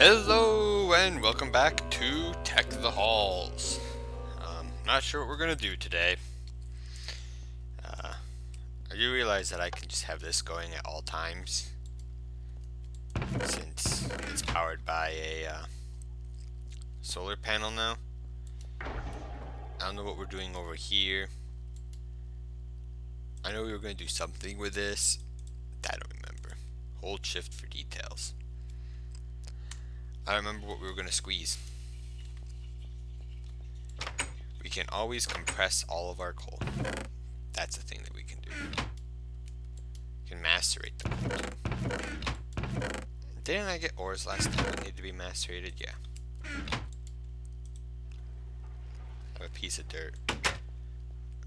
Hello and welcome back to Tech the Halls. Not sure what we're gonna do today. Uh, I do realize that I can just have this going at all times since it's powered by a solar panel now. I don't know what we're doing over here. I know we were gonna do something with this. I don't remember. Hold shift for details. I remember what we were gonna squeeze. We can always compress all of our coal. That's a thing that we can do. We can macerate the coal too. Didn't I get ores last time that needed to be macerated? Yeah. Have a piece of dirt.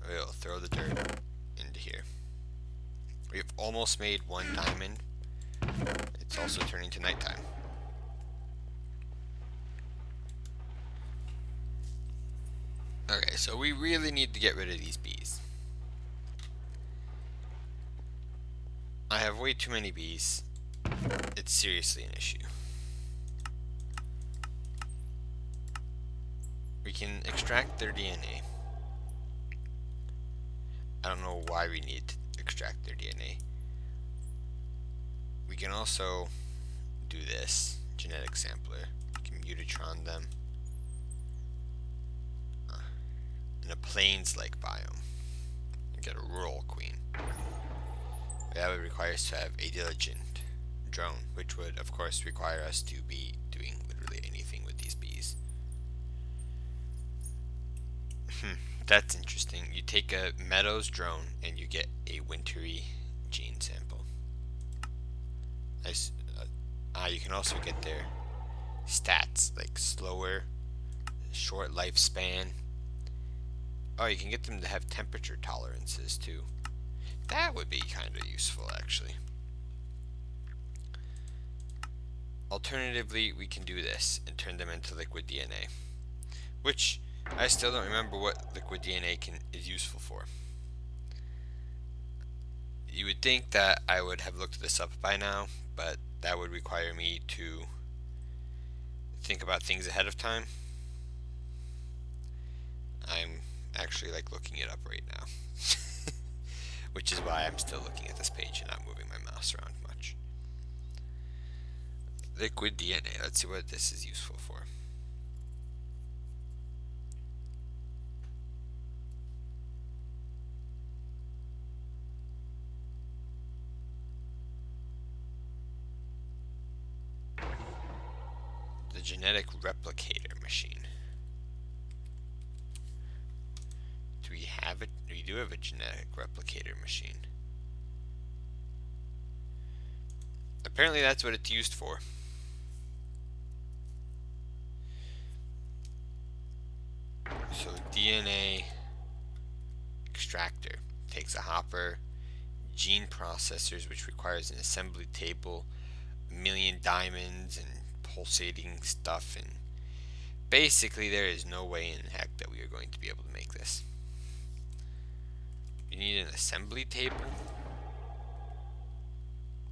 We'll throw the dirt into here. We've almost made one diamond. It's also turning to nighttime. Okay, so we really need to get rid of these bees. I have way too many bees. It's seriously an issue. We can extract their DNA. I don't know why we need to extract their DNA. We can also do this genetic sampler. We can mutatron them in a plains-like biome and get a rural queen. That would require us to have a diligent drone, which would of course require us to be doing literally anything with these bees. That's interesting. You take a meadows drone and you get a wintry gene sample. Nice. You can also get their stats, like slower, short lifespan. Oh, you can get them to have temperature tolerances too. That would be kind of useful, actually. Alternatively, we can do this and turn them into liquid DNA, which I still don't remember what liquid DNA is useful for. You would think that I would have looked this up by now, but that would require me to think about things ahead of time. I'm actually looking it up right now. Which is why I'm still looking at this page and not moving my mouse around much. Liquid DNA, let's see what this is useful for. The genetic replicator machine. Do we have it? We do have a genetic replicator machine. Apparently that's what it's used for. So DNA extractor takes a hopper, gene processors, which requires an assembly table, a million diamonds and pulsating stuff, and basically there is no way in heck that we are going to be able to make this. You need an assembly table,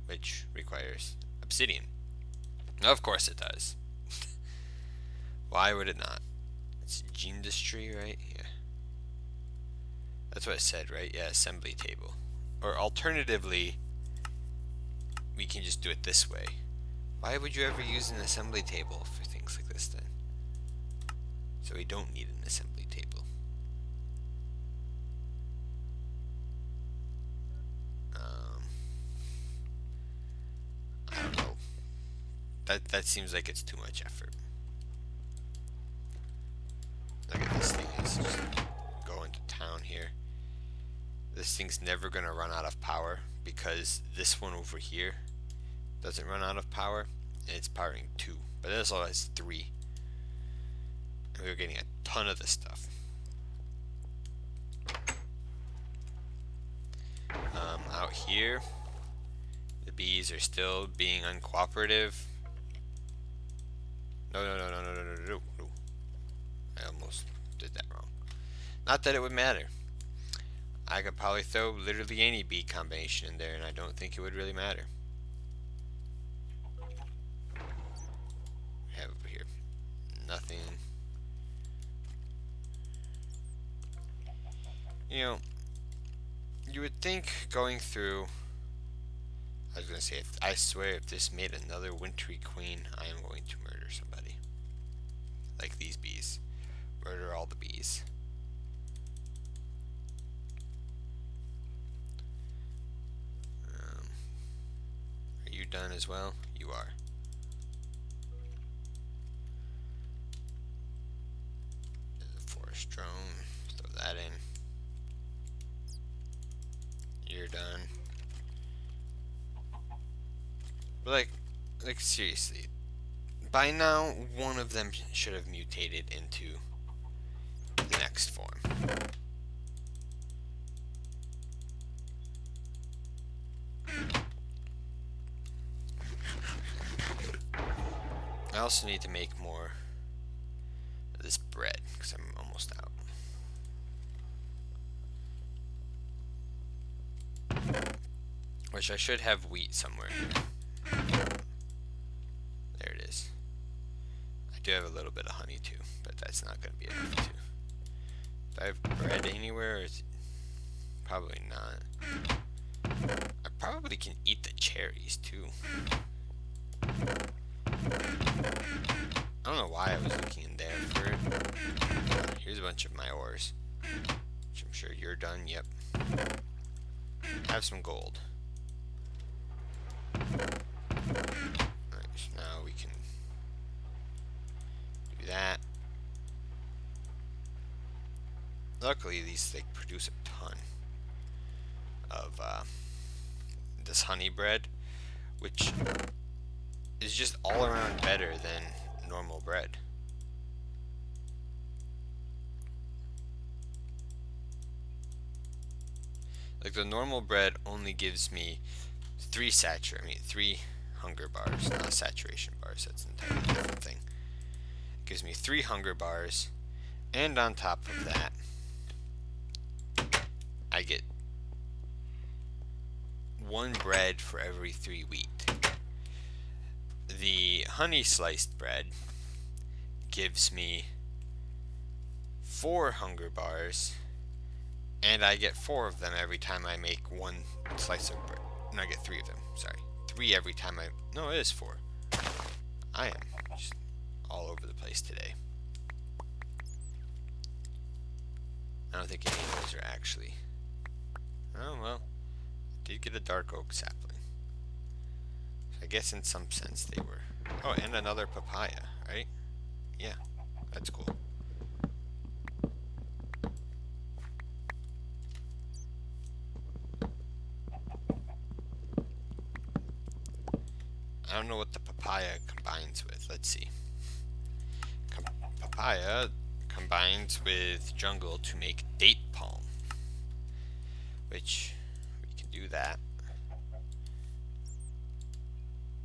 which requires obsidian. Of course it does. Why would it not? It's gene industry, right? Yeah. That's what I said, right? Yeah, assembly table. Or alternatively, we can just do it this way. Why would you ever use an assembly table for things like this then? So we don't need an assembly table. I don't know. That seems like it's too much effort. Look at this thing. It's just going to town here. This thing's never gonna run out of power because this one over here doesn't run out of power, and it's powering 2. But this all has 3. And we're getting a ton of this stuff. Out here, the bees are still being uncooperative. No. I almost did that wrong. Not that it would matter. I could probably throw literally any bee combination in there and I don't think it would really matter. nothing. You know, you would think going through. I was gonna say, I swear, if this made another wintry queen, I am going to murder somebody. Like these bees. Murder all the bees. Are you done as well? You are. There's a forest drone. Throw that in. You're done. But like seriously, by now one of them should have mutated into the next form. I also need to make more of this bread because I'm almost out. Which I should have wheat somewhere here. There it is. I do have a little bit of honey too, but that's not going to be enough too. Do I have bread anywhere? Or is it... Probably not. I probably can eat the cherries too. I don't know why I was looking in there for it. Here's a bunch of my ores, which I'm sure you're done. Yep. I have some gold. Alright, so now we can do that. Luckily, these like produce a ton of this honey bread, which is just all around better than normal bread. Like the normal bread only gives me 3 hunger bars, not saturation bars, that's an entirely different thing. It gives me 3 hunger bars, and on top of that, I get 1 bread for every 3 wheat. The honey sliced bread gives me 4 hunger bars, and I get 4 of them every time I make 1 slice of bread. No, I get 3 of them, sorry. 3 every time I... No, it is 4. I am just all over the place today. I don't think any of those are actually... Oh, well. I did get a dark oak sapling. So I guess in some sense they were... Oh, and another papaya, right? Yeah, that's cool. I don't know what the papaya combines with. Let's see. Papaya combines with jungle to make date palm, which we can do that.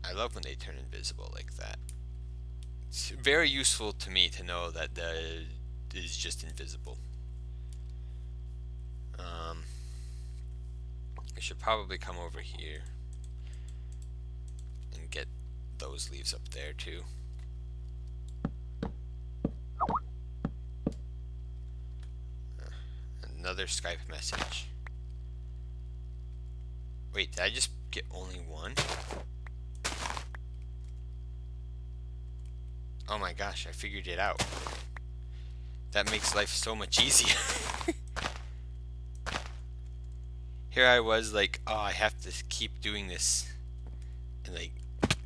I love when they turn invisible like that. It's very useful to me to know that the is just invisible. I should probably come over here and get those leaves up there too. Another Skype message. Wait, did I just get only 1? Oh my gosh, I figured it out. That makes life so much easier. Here I was like, oh, I have to keep doing this and like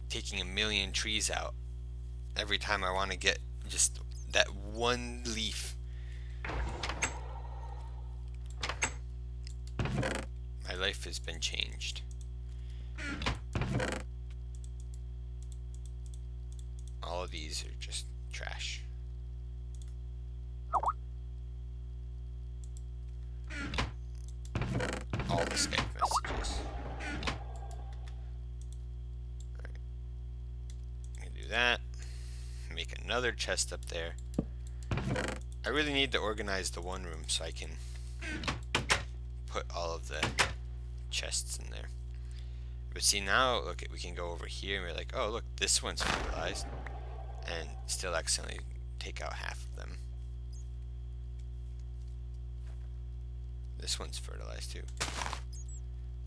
taking a million trees out every time I want to get just that 1 leaf. My life has been changed. All of these are just trash. All the Skype messages. Alright. I'm gonna do that. Make another chest up there. I really need to organize the one room so I can put all of the chests in there. But see now, look, we can go over here and we're like, oh look, this one's fertilized, and still accidentally take out half of them. This one's fertilized too.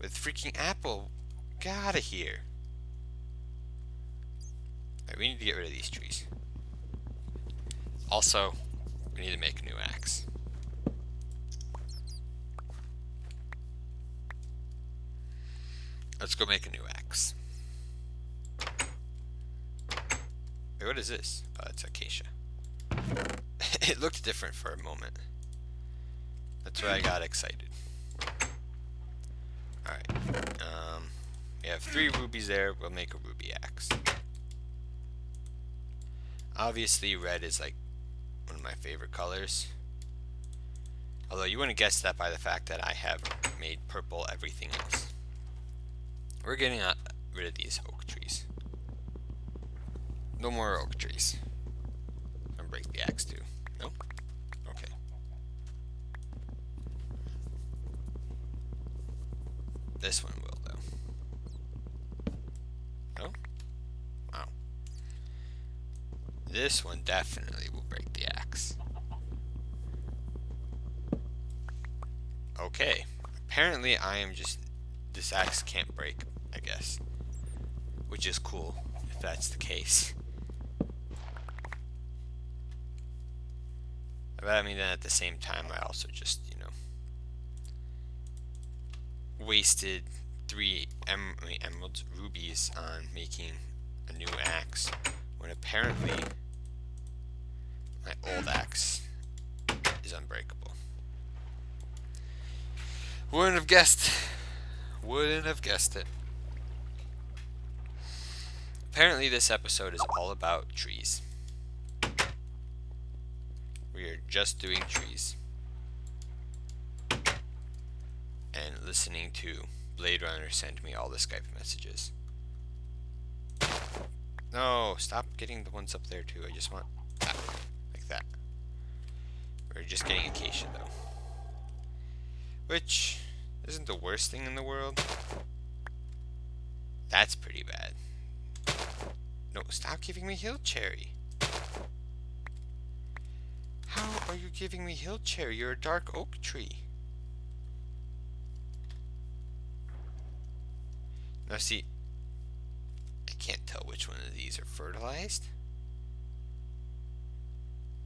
With freaking apple. Get out of here. Alright, we need to get rid of these trees. Also, we need to make a new axe. Let's go make a new axe. Wait, what is this? Oh, it's acacia. It looked different for a moment. That's why I got excited. Alright. We have 3 rubies there. We'll make a ruby axe. Obviously, red is like one of my favorite colors. Although you wouldn't guess that by the fact that I have made purple everything else. We're getting rid of these oak trees. No more oak trees. I'm gonna break the axe too. No? Okay. This one will though. No? Wow. This one definitely will break the axe. Okay. Apparently I am just... This axe can't break, I guess. Which is cool, if that's the case. But I mean, then at the same time, I also just, you know, wasted 3 emeralds, rubies on making a new axe, when apparently my old axe is unbreakable. Wouldn't have guessed. Wouldn't have guessed it. Apparently this episode is all about trees. We are just doing trees. And listening to Blade Runner send me all the Skype messages. No, stop getting the ones up there too. I just want that, like that. We're just getting acacia though. Which isn't the worst thing in the world. That's pretty bad. No, stop giving me hill cherry. How are you giving me hill cherry? You're a dark oak tree. Now see, I can't tell which one of these are fertilized.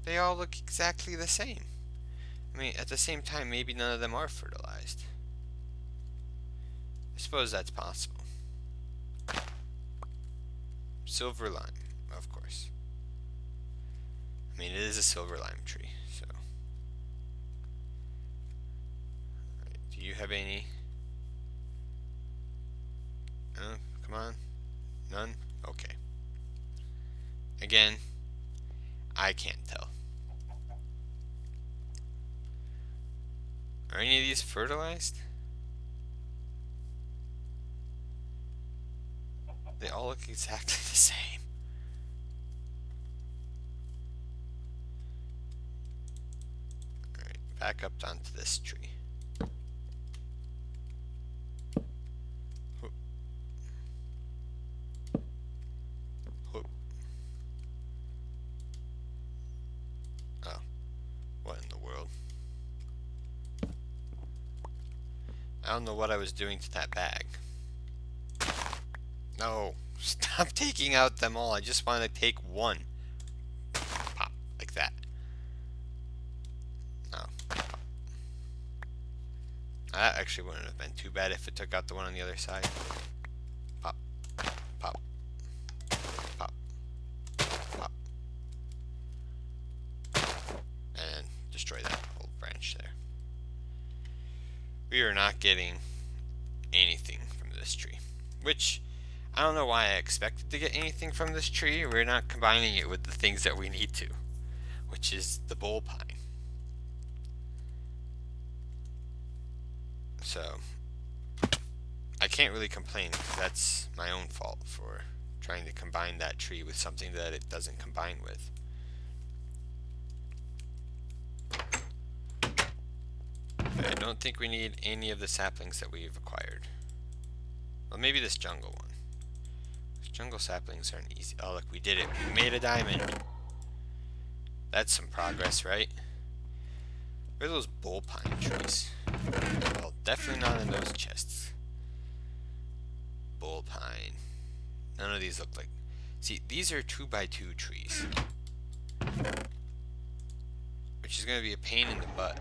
They all look exactly the same. I mean, at the same time, maybe none of them are fertilized. I suppose that's possible. Silver lime, of course. I mean, it is a silver lime tree, so. Right, do you have any? Come on. None? Okay. Again, I can't tell. Are any of these fertilized? They all look exactly the same. Alright, back up onto this tree. Whoop. Whoop. Oh, what in the world? I don't know what I was doing to that bag. No, stop taking out them all. I just want to take one. Pop, like that. No. That actually wouldn't have been too bad if it took out the one on the other side. Pop, pop, pop, pop. And destroy that whole branch there. We are not getting anything from this tree. Which... I don't know why I expected to get anything from this tree. We're not combining it with the things that we need to, which is the bull pine. So, I can't really complain because that's my own fault for trying to combine that tree with something that it doesn't combine with. But I don't think we need any of the saplings that we've acquired. Well, maybe this jungle one. Jungle saplings aren't easy. Oh, look, we did it. We made a diamond. That's some progress, right? Where are those bull pine trees? Well, definitely not in those chests. Bull pine. None of these look like... See, these are 2x2 trees. Which is going to be a pain in the butt.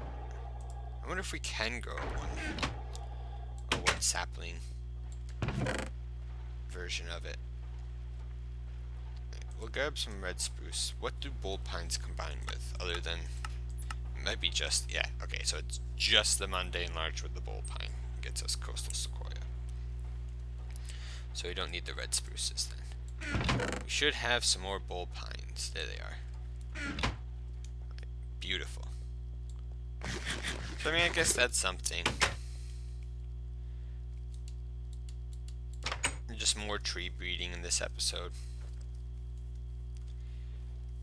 I wonder if we can grow one sapling version of it. We'll grab some red spruce. What do bull pines combine with, other than... It might be just... Yeah, okay, so it's just the mundane larch with the bull pine. Gets us coastal sequoia. So we don't need the red spruces then. We should have some more bull pines. There they are. Beautiful. So I mean, I guess that's something. Just more tree breeding in this episode.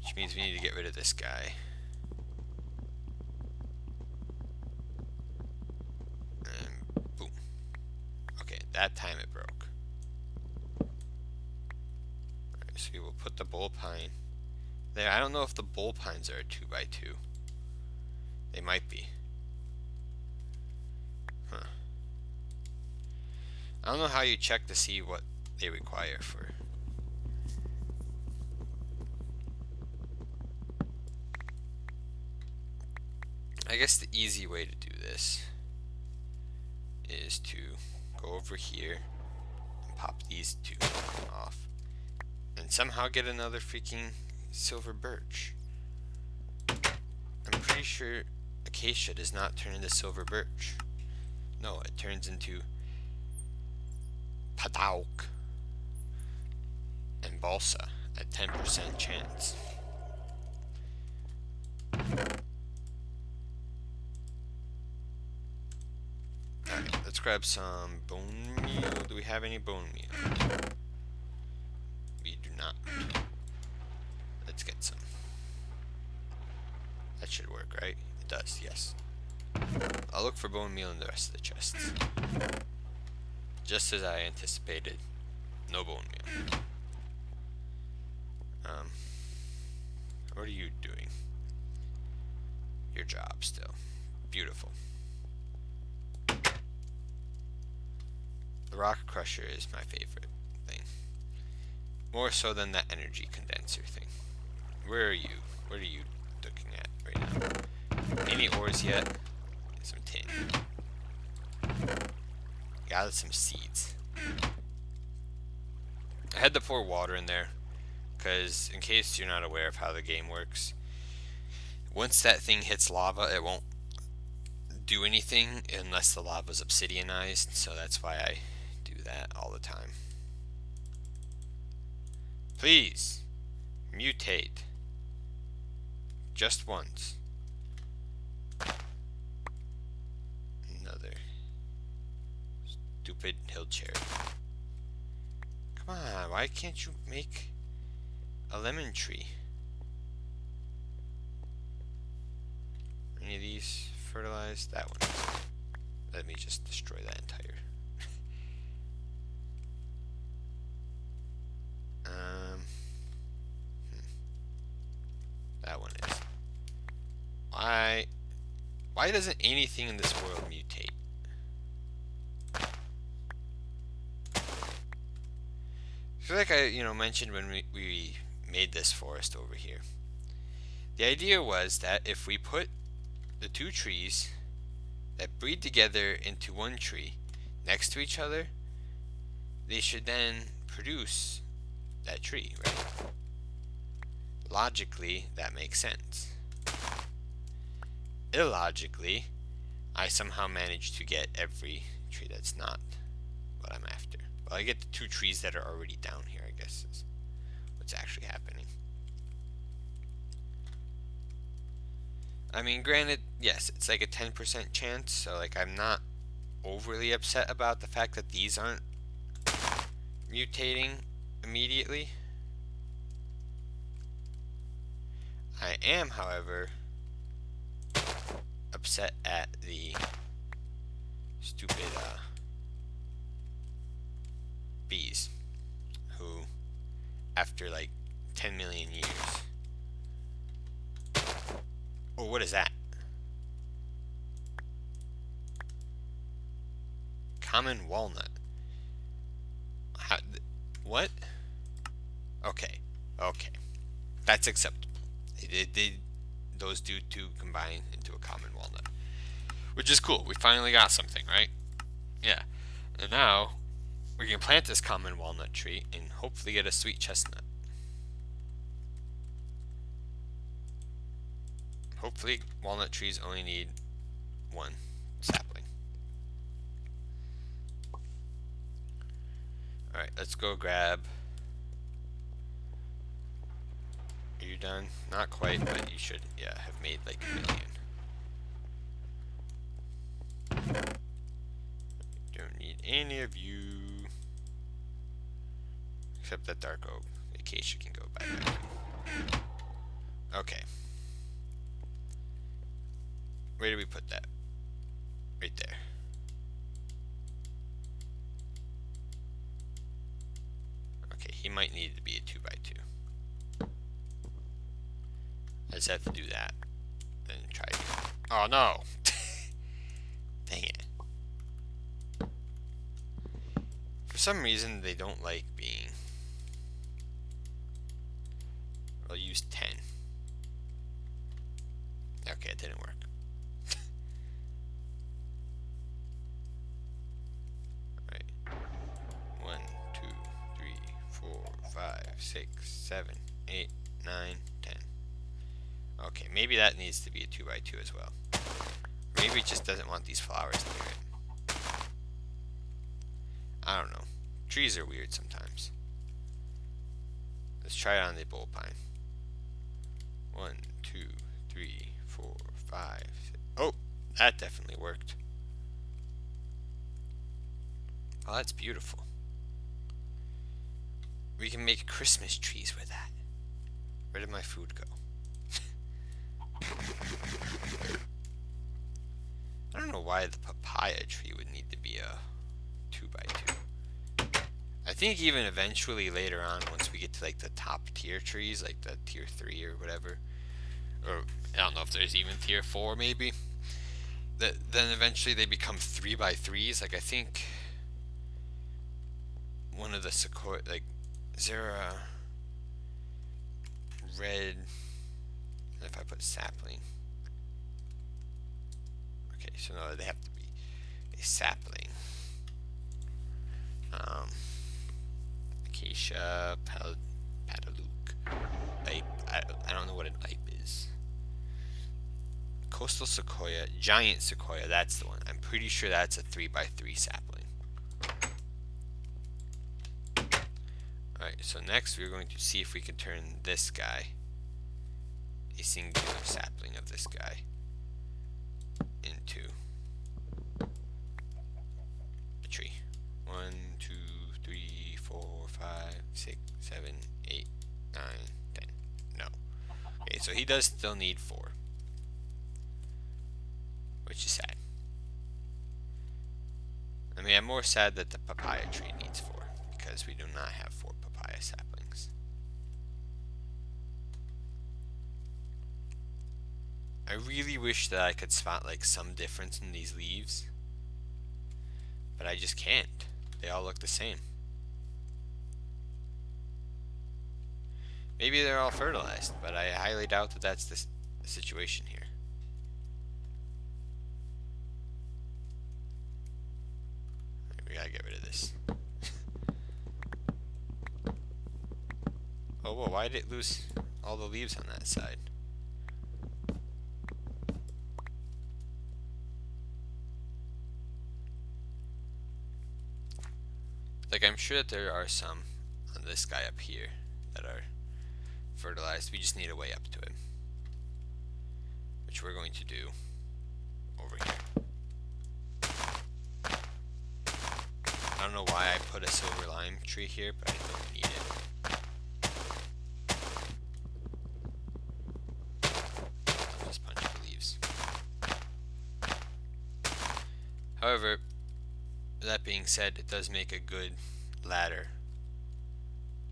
Which means we need to get rid of this guy. And boom. Okay, that time it broke. Alright, so we will put the bull pine there. I don't know if the bull pines are a 2x2. They might be. Huh. I don't know how you check to see what they require for. I guess the easy way to do this is to go over here and pop these two off and somehow get another freaking silver birch. I'm pretty sure acacia does not turn into silver birch. No, it turns into padauk and balsa at 10% chance. Alright, let's grab some bone meal. Do we have any bone meal? We do not. Let's get some. That should work, right? It does, yes. I'll look for bone meal in the rest of the chests. Just as I anticipated, no bone meal. What are you doing? Your job still. Beautiful. The rock crusher is my favorite thing. More so than that energy condenser thing. Where are you? What are you looking at right now? Any ores yet? Some tin. Got some seeds. I had to pour water in there because in case you're not aware of how the game works, once that thing hits lava, it won't do anything unless the lava's obsidianized, so that's why I do that all the time. Please mutate just once. Another stupid hill cherry. Come on, why can't you make a lemon tree? Any of these fertilized? That one. Let me just destroy that entire. That one is. Why doesn't anything in this world mutate? I feel like I, mentioned when we made this forest over here. The idea was that if we put the two trees that breed together into one tree next to each other, they should then produce that tree, right? Logically, that makes sense. Illogically, I somehow managed to get every tree that's not what I'm after. Well, I get the two trees that are already down here, I guess, is what's actually happening. I mean, granted, yes, it's like a 10% chance, so like I'm not overly upset about the fact that these aren't mutating immediately. I am, however, upset at the stupid bees who, after like 10 million years, Oh, what is that? Common walnut. How, what? Okay. Okay. That's acceptable. Those two combine into a common walnut. Which is cool. We finally got something, right? Yeah. And now we can plant this common walnut tree and hopefully get a sweet chestnut. Hopefully walnut trees only need one sapling. Alright, let's go grab. Are you done? Not quite, but you should, yeah, have made like a million. Don't need any of you. Except that dark oak. Acacia can go by vacuum. Okay. Where did we put that? Right there. Okay, he might need to be a 2x2. I just have to do that. Then try again. Oh no! Dang it. For some reason, they don't like being. I'll use 10. Okay, it didn't work. Alright. 1, 2, 3, 4, 5, 6, 7, 8, 9, 10. Okay, maybe that needs to be a 2x2 as well. Maybe it just doesn't want these flowers near it. I don't know. Trees are weird sometimes. Let's try it on the bull pine. 1, 2, 3, 4, 5, 6. Oh, that definitely worked. Oh, that's beautiful. We can make Christmas trees with that. Where did my food go? I don't know why the papaya tree would need to be a 2x2. I think even eventually later on, once we get to like the top tier trees, like the tier 3 or whatever, or I don't know if there's even tier 4 maybe, then eventually they become 3x3s. Like I think one of the sequoia, like, is there a red, if I put sapling, okay, so no, they have to be a sapling. Acacia, Pataluke, I don't know what an ipe is. Coastal sequoia, giant sequoia, that's the one. I'm pretty sure that's a 3x3 sapling. Alright, so next we're going to see if we can turn this guy, a singular sapling of this guy, into a tree. 1, 2, 3, 4, 5, 6, 7, 8, 9, 10. No. Okay, so he does still need 4. Which is sad. I mean, I'm more sad that the papaya tree needs 4, because we do not have 4 papaya saplings. I really wish that I could spot like some difference in these leaves, but I just can't. They all look the same. Maybe they're all fertilized, but I highly doubt that that's the situation here. We gotta get rid of this. Oh, whoa, why did it lose all the leaves on that side? Like, I'm sure that there are some on this guy up here that are fertilized. We just need a way up to him, which we're going to do over here. I don't know why I put a silver lime tree here, but I don't need it. I'll just punch the leaves. However, that being said, it does make a good ladder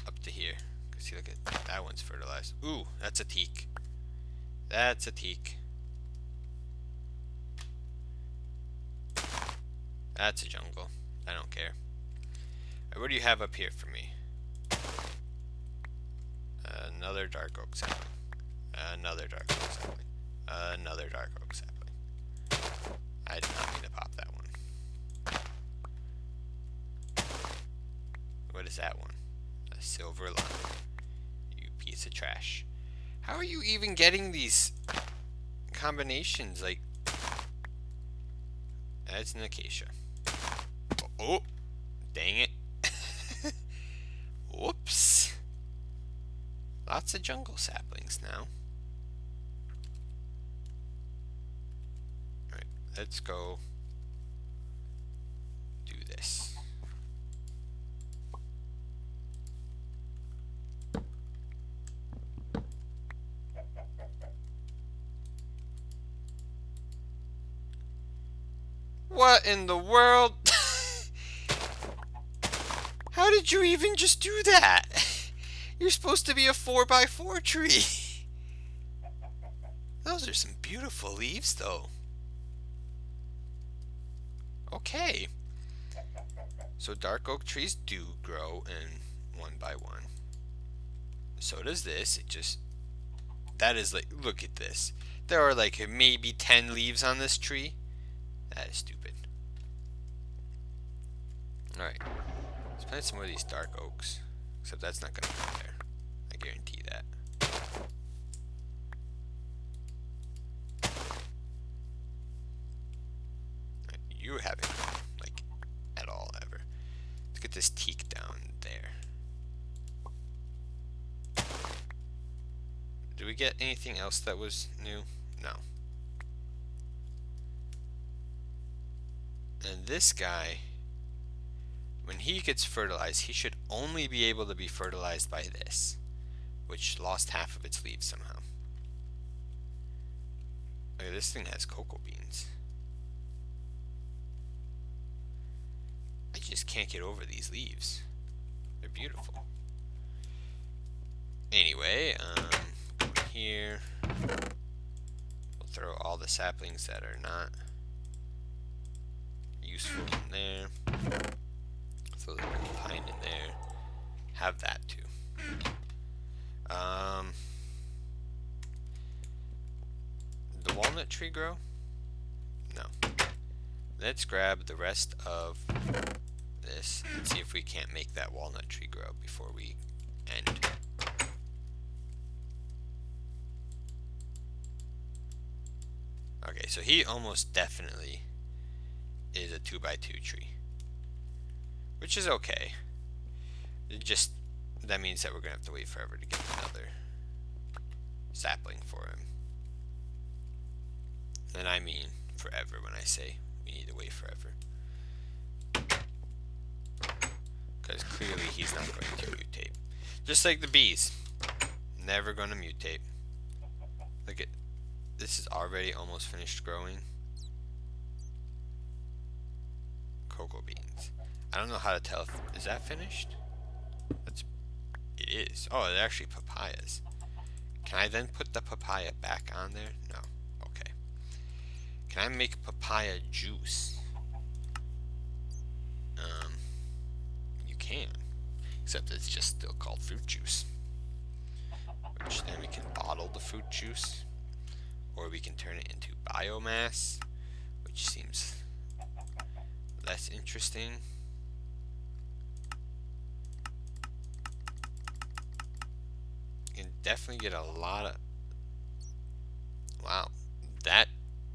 up to here. See, look at that one's fertilized. Ooh, that's a teak. That's a teak. That's a jungle. I don't care. Alright, what do you have up here for me? Another dark oak sapling. Another dark oak sapling. Another dark oak sapling. I did not mean to pop that one. What is that one? A silver lime. You piece of trash. How are you even getting these combinations? Like, that's an acacia. Oh, dang it. Whoops. Lots of jungle saplings now. Alright, let's go do this. What in the world? How did you even just do that? You're supposed to be a 4x4 tree. Those are some beautiful leaves, though. Okay. So dark oak trees do grow in 1x1. So does this. It just... That is like... Look at this. There are like maybe 10 leaves on this tree. That is stupid. Alright. Let's plant some more of these dark oaks. Except that's not going to go there. I guarantee that. Right, you haven't grown, like, at all, ever. Let's get this teak down there. Did we get anything else that was new? No. And this guy, when he gets fertilized, he should only be able to be fertilized by this, which lost half of its leaves somehow. Okay, this thing has cocoa beans. I just can't get over these leaves. They're beautiful. Anyway, here we'll throw all the saplings that are not useful in there. Throw the pine in there. Have that too. The walnut tree grow? No. Let's grab the rest of this and see if we can't make that walnut tree grow before we end. Okay, so he almost definitely is a 2x2 tree, which is okay. It just, that means that we're gonna have to wait forever to get another sapling for him. And I mean forever when I say we need to wait forever. Because clearly he's not going to mutate. Just like the bees. Never going to mutate. Look at, this is already almost finished growing. Cocoa beans. I don't know how to tell if, is that finished? It is. Oh, they're actually papayas. Can I then put the papaya back on there? No. Okay. Can I make papaya juice? You can. Except it's just still called fruit juice. Which then we can bottle the fruit juice. Or we can turn it into biomass. Which seems less interesting. You can definitely get a lot of... Wow. That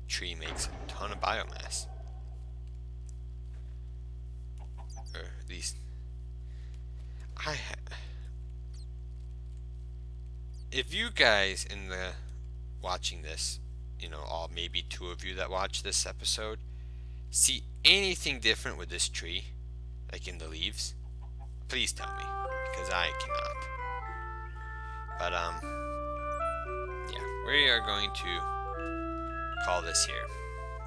tree makes a ton of biomass. Or at least... If you guys in the watching this, you know, all maybe 2 of you that watch this episode, see anything different with this tree, like in the leaves, please tell me, because I cannot. But yeah, we are going to call this here.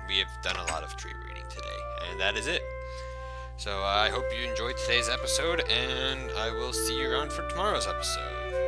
We have done a lot of tree reading today, and that is it. So I hope you enjoyed today's episode, and I will see you around for tomorrow's episode.